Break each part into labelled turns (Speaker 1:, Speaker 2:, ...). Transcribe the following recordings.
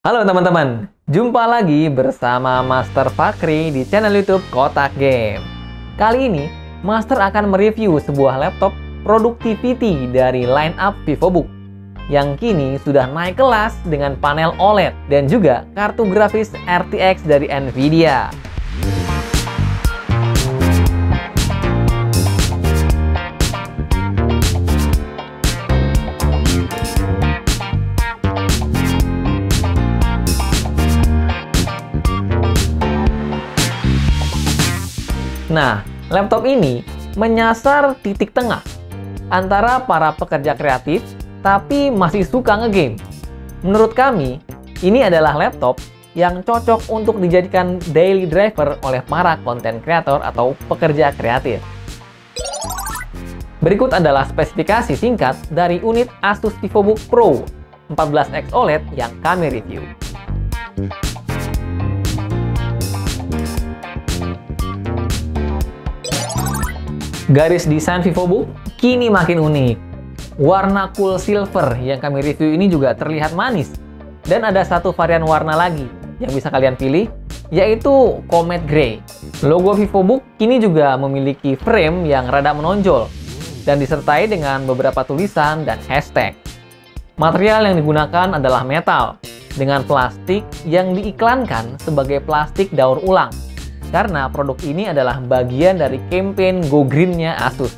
Speaker 1: Halo teman-teman, jumpa lagi bersama Master Fakri di channel YouTube Kotak Game. Kali ini, Master akan mereview sebuah laptop productivity dari lineup VivoBook yang kini sudah naik kelas dengan panel OLED dan juga kartu grafis RTX dari Nvidia. Nah, laptop ini menyasar titik tengah antara para pekerja kreatif tapi masih suka ngegame. Menurut kami, ini adalah laptop yang cocok untuk dijadikan daily driver oleh para content creator atau pekerja kreatif. Berikut adalah spesifikasi singkat dari unit Asus VivoBook Pro 14X OLED yang kami review. Garis desain VivoBook kini makin unik. Warna cool silver yang kami review ini juga terlihat manis. Dan ada satu varian warna lagi yang bisa kalian pilih, yaitu Comet Grey. Logo VivoBook kini juga memiliki frame yang rada menonjol dan disertai dengan beberapa tulisan dan hashtag. Material yang digunakan adalah metal dengan plastik yang diiklankan sebagai plastik daur ulang, karena produk ini adalah bagian dari campaign Go Green-nya Asus.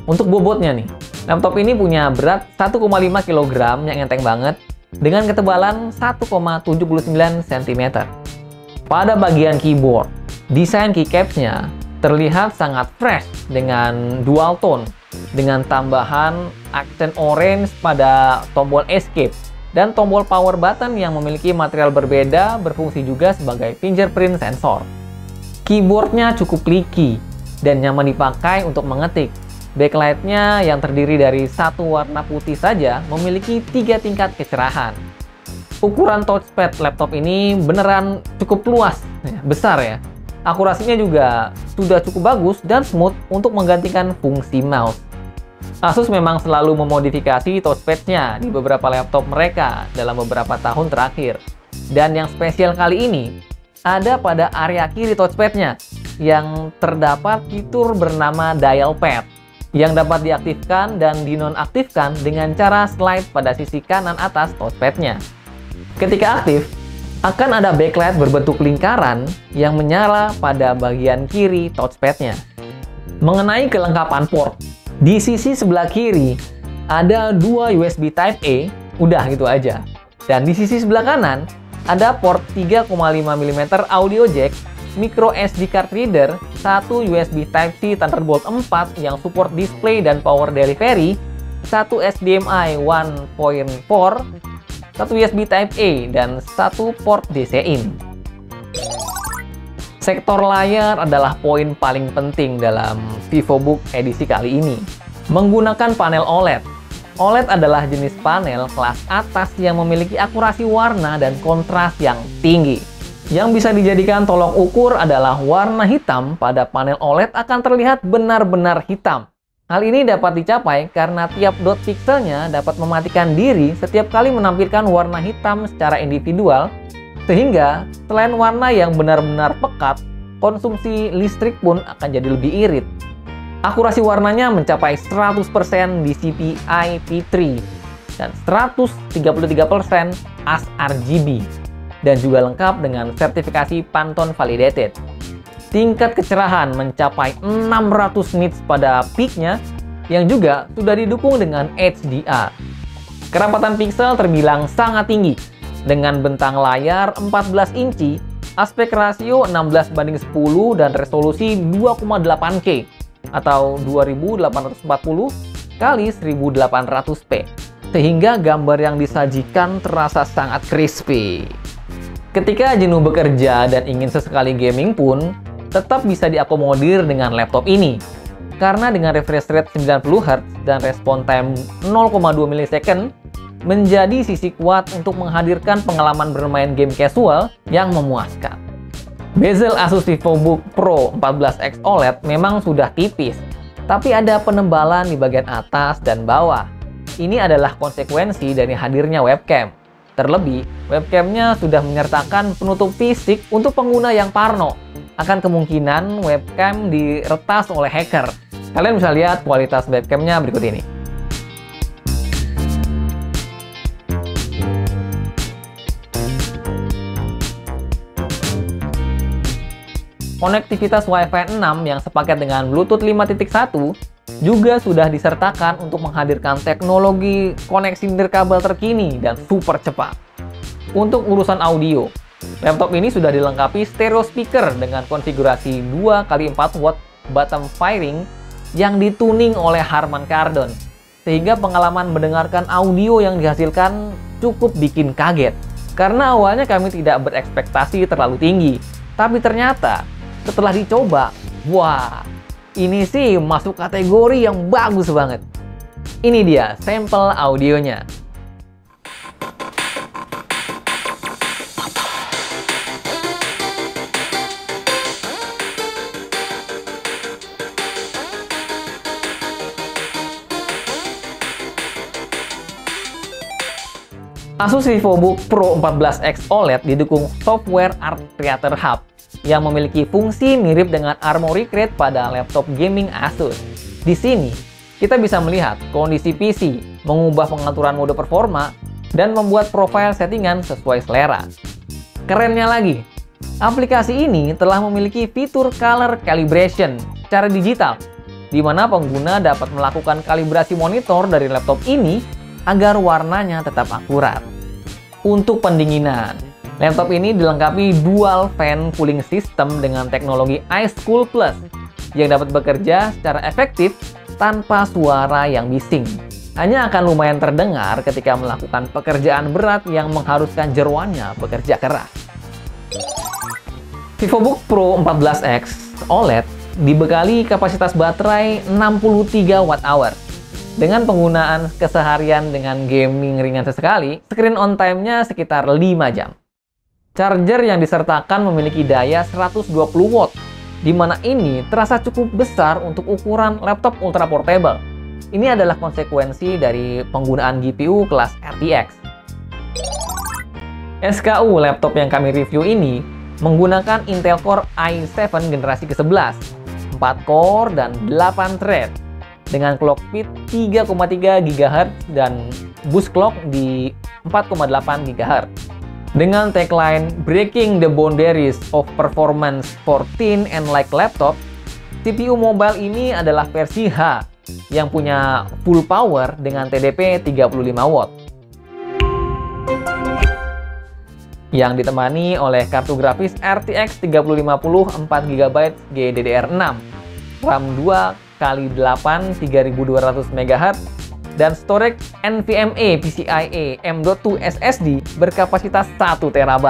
Speaker 1: Untuk bobotnya nih, laptop ini punya berat 1,5 kg yang enteng banget dengan ketebalan 1,79 cm. Pada bagian keyboard, desain keycaps-nya terlihat sangat fresh dengan dual tone dengan tambahan aksen orange pada tombol escape dan tombol power button yang memiliki material berbeda berfungsi juga sebagai fingerprint sensor. Keyboardnya cukup clicky dan nyaman dipakai untuk mengetik. Backlight-nya yang terdiri dari satu warna putih saja memiliki 3 tingkat kecerahan. Ukuran touchpad laptop ini beneran cukup luas, besar ya. Akurasinya juga sudah cukup bagus dan smooth untuk menggantikan fungsi mouse. Asus memang selalu memodifikasi touchpad-nya di beberapa laptop mereka dalam beberapa tahun terakhir. Dan yang spesial kali ini, ada pada area kiri touchpad-nya yang terdapat fitur bernama dial pad yang dapat diaktifkan dan dinonaktifkan dengan cara slide pada sisi kanan atas touchpad-nya. Ketika aktif, akan ada backlight berbentuk lingkaran yang menyala pada bagian kiri touchpad-nya. Mengenai kelengkapan port, di sisi sebelah kiri ada 2 USB Type-A, udah gitu aja. Dan di sisi sebelah kanan ada port 3,5 mm audio jack, micro SD card reader, 1 USB Type-C Thunderbolt 4 yang support display dan power delivery, 1 HDMI 1.4, 1 USB Type-A, dan 1 port DC-in. Sektor layar adalah poin paling penting dalam VivoBook edisi kali ini. Menggunakan panel OLED. OLED adalah jenis panel kelas atas yang memiliki akurasi warna dan kontras yang tinggi. Yang bisa dijadikan tolok ukur adalah warna hitam pada panel OLED akan terlihat benar-benar hitam. Hal ini dapat dicapai karena tiap dot pixelnya dapat mematikan diri setiap kali menampilkan warna hitam secara individual, sehingga selain warna yang benar-benar pekat, konsumsi listrik pun akan jadi lebih irit. Akurasi warnanya mencapai 100% di CPI P3 dan 133% ASRGB dan juga lengkap dengan sertifikasi Pantone Validated. Tingkat kecerahan mencapai 600 nits pada peak-nya yang juga sudah didukung dengan HDR. Kerapatan pixel terbilang sangat tinggi dengan bentang layar 14 inci, aspek rasio 16:10 dan resolusi 2,8K atau 2840 x 1800p, sehingga gambar yang disajikan terasa sangat crispy. Ketika jenuh bekerja dan ingin sesekali gaming pun tetap bisa diakomodir dengan laptop ini, karena dengan refresh rate 90Hz dan respon time 0,2 ms menjadi sisi kuat untuk menghadirkan pengalaman bermain game casual yang memuaskan. Bezel Asus VivoBook Pro 14X OLED memang sudah tipis, tapi ada penebalan di bagian atas dan bawah. Ini adalah konsekuensi dari hadirnya webcam. Terlebih, webcamnya sudah menyertakan penutup fisik untuk pengguna yang parno akan kemungkinan webcam diretas oleh hacker. Kalian bisa lihat kualitas webcamnya berikut ini. Konektivitas Wi-Fi 6 yang sepaket dengan Bluetooth 5.1 juga sudah disertakan untuk menghadirkan teknologi koneksi nirkabel terkini dan super cepat. Untuk urusan audio, laptop ini sudah dilengkapi stereo speaker dengan konfigurasi 2x4 watt bottom firing yang dituning oleh Harman Kardon, sehingga pengalaman mendengarkan audio yang dihasilkan cukup bikin kaget. Karena awalnya kami tidak berekspektasi terlalu tinggi, tapi ternyata setelah dicoba, wah, ini sih masuk kategori yang bagus banget. Ini dia sampel audionya. Asus VivoBook Pro 14X OLED didukung software Art Creator Hub yang memiliki fungsi mirip dengan Armoury Crate pada laptop gaming Asus. Di sini, kita bisa melihat kondisi PC, mengubah pengaturan mode performa, dan membuat profile settingan sesuai selera. Kerennya lagi, aplikasi ini telah memiliki fitur color calibration secara digital, di mana pengguna dapat melakukan kalibrasi monitor dari laptop ini agar warnanya tetap akurat. Untuk pendinginan, laptop ini dilengkapi dual fan cooling system dengan teknologi Ice Cool Plus yang dapat bekerja secara efektif tanpa suara yang bising. Hanya akan lumayan terdengar ketika melakukan pekerjaan berat yang mengharuskan jeroannya bekerja keras. VivoBook Pro 14X OLED dibekali kapasitas baterai 63 Wh. Dengan penggunaan keseharian dengan gaming ringan sesekali, screen on time-nya sekitar 5 jam. Charger yang disertakan memiliki daya 120 watt, di mana ini terasa cukup besar untuk ukuran laptop ultra portable. Ini adalah konsekuensi dari penggunaan GPU kelas RTX. SKU laptop yang kami review ini menggunakan Intel Core i7 generasi ke-11, 4 core dan 8 thread, dengan clock speed 3,3 GHz dan boost clock di 4,8 GHz. Dengan tagline "Breaking the Boundaries of Performance for Thin and Light Laptop", CPU mobile ini adalah versi H yang punya full power dengan TDP 35 watt. Yang ditemani oleh kartu grafis RTX 3050 4GB GDDR6, RAM 2x8 3200 MHz, dan storage NVMe PCIe M.2 SSD berkapasitas 1 TB.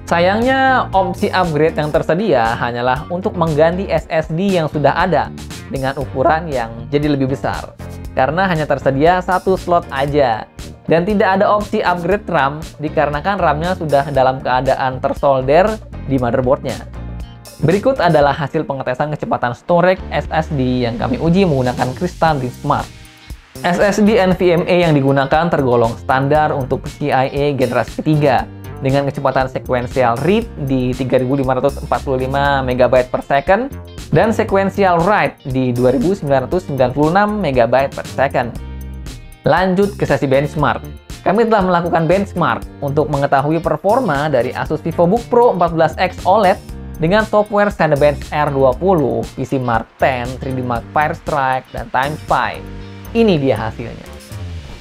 Speaker 1: Sayangnya, opsi upgrade yang tersedia hanyalah untuk mengganti SSD yang sudah ada dengan ukuran yang jadi lebih besar, karena hanya tersedia satu slot aja. Dan tidak ada opsi upgrade RAM dikarenakan RAM-nya sudah dalam keadaan tersolder di motherboard-nya. Berikut adalah hasil pengetesan kecepatan storage SSD yang kami uji menggunakan Crystal Smart. SSD NVMe yang digunakan tergolong standar untuk PCIe generasi ketiga dengan kecepatan sequential read di 3545 MB per second dan sequential write di 2996 MB per second. Lanjut ke sesi benchmark. Kami telah melakukan benchmark untuk mengetahui performa dari Asus VivoBook Pro 14X OLED dengan software Cinebench R20, PC Mark X, 3D Mark Firestrike, dan TimeSpy. Ini dia hasilnya.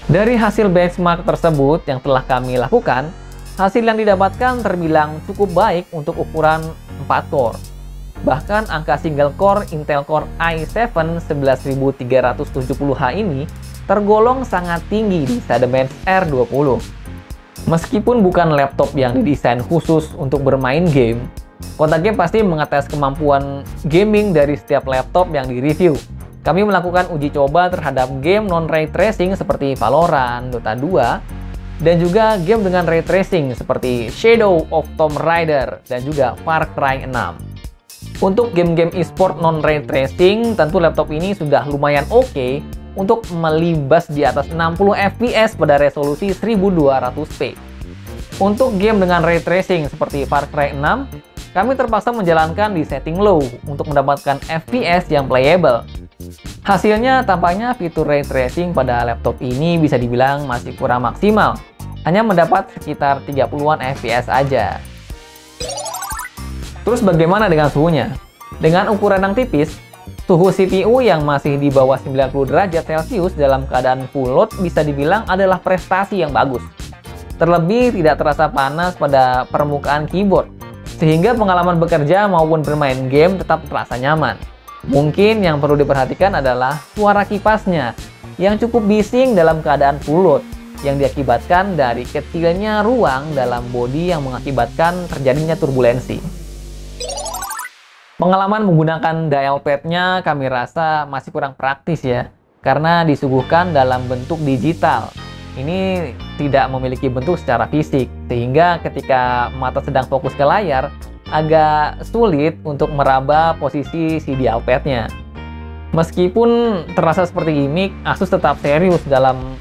Speaker 1: Dari hasil benchmark tersebut yang telah kami lakukan, hasil yang didapatkan terbilang cukup baik untuk ukuran 4 core. Bahkan angka single core Intel Core i7 11370H ini tergolong sangat tinggi di Cinebench R20. Meskipun bukan laptop yang didesain khusus untuk bermain game, Kota Game pasti mengetes kemampuan gaming dari setiap laptop yang direview. Kami melakukan uji coba terhadap game non-ray tracing seperti Valorant, Dota 2, dan juga game dengan ray tracing seperti Shadow of Tomb Raider dan juga Far Cry 6. Untuk game-game e-sport non-ray tracing, tentu laptop ini sudah lumayan oke untuk melibas di atas 60 fps pada resolusi 1200p. Untuk game dengan ray tracing seperti Far Cry 6, kami terpaksa menjalankan di setting low untuk mendapatkan FPS yang playable. Hasilnya tampaknya fitur ray tracing pada laptop ini bisa dibilang masih kurang maksimal, hanya mendapat sekitar 30-an FPS aja. Terus bagaimana dengan suhunya? Dengan ukuran yang tipis, suhu CPU yang masih di bawah 90 derajat Celcius dalam keadaan full load bisa dibilang adalah prestasi yang bagus. Terlebih tidak terasa panas pada permukaan keyboard, sehingga pengalaman bekerja maupun bermain game tetap terasa nyaman. Mungkin yang perlu diperhatikan adalah suara kipasnya yang cukup bising dalam keadaan full load, yang diakibatkan dari kecilnya ruang dalam bodi yang mengakibatkan terjadinya turbulensi. Pengalaman menggunakan dial pad-nya kami rasa masih kurang praktis ya, karena disuguhkan dalam bentuk digital. Ini tidak memiliki bentuk secara fisik, sehingga ketika mata sedang fokus ke layar, agak sulit untuk meraba posisi si dial pad-nya. Meskipun terasa seperti gimmick, Asus tetap serius dalam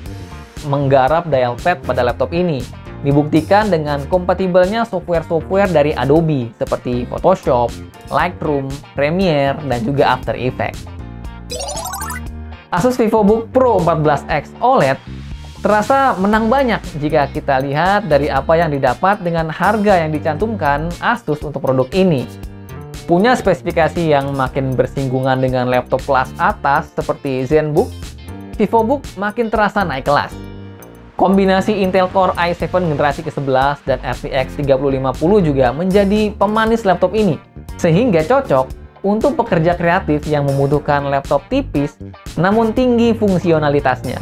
Speaker 1: menggarap dial pad pada laptop ini. Dibuktikan dengan kompatibelnya software-software dari Adobe seperti Photoshop, Lightroom, Premiere, dan juga After Effects. Asus VivoBook Pro 14X OLED terasa menang banyak jika kita lihat dari apa yang didapat dengan harga yang dicantumkan Asus untuk produk ini. Punya spesifikasi yang makin bersinggungan dengan laptop kelas atas seperti ZenBook, VivoBook makin terasa naik kelas. Kombinasi Intel Core i7 generasi ke-11 dan RTX 3050 juga menjadi pemanis laptop ini, sehingga cocok untuk pekerja kreatif yang membutuhkan laptop tipis namun tinggi fungsionalitasnya.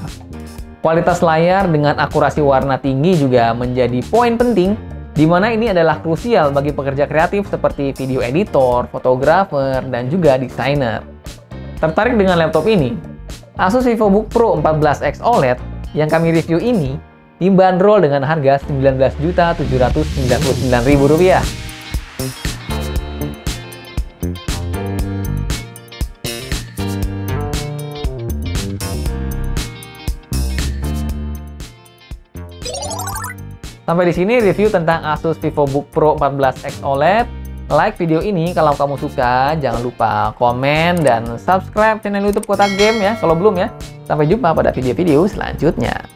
Speaker 1: Kualitas layar dengan akurasi warna tinggi juga menjadi poin penting, di mana ini adalah krusial bagi pekerja kreatif seperti video editor, fotografer, dan juga desainer. Tertarik dengan laptop ini? Asus VivoBook Pro 14X OLED yang kami review ini dibanderol dengan harga Rp19.799.000. Sampai di sini review tentang Asus VivoBook Pro 14X OLED. Like video ini kalau kamu suka, jangan lupa komen dan subscribe channel YouTube Kotak Game ya kalau belum ya. Sampai jumpa pada video-video selanjutnya.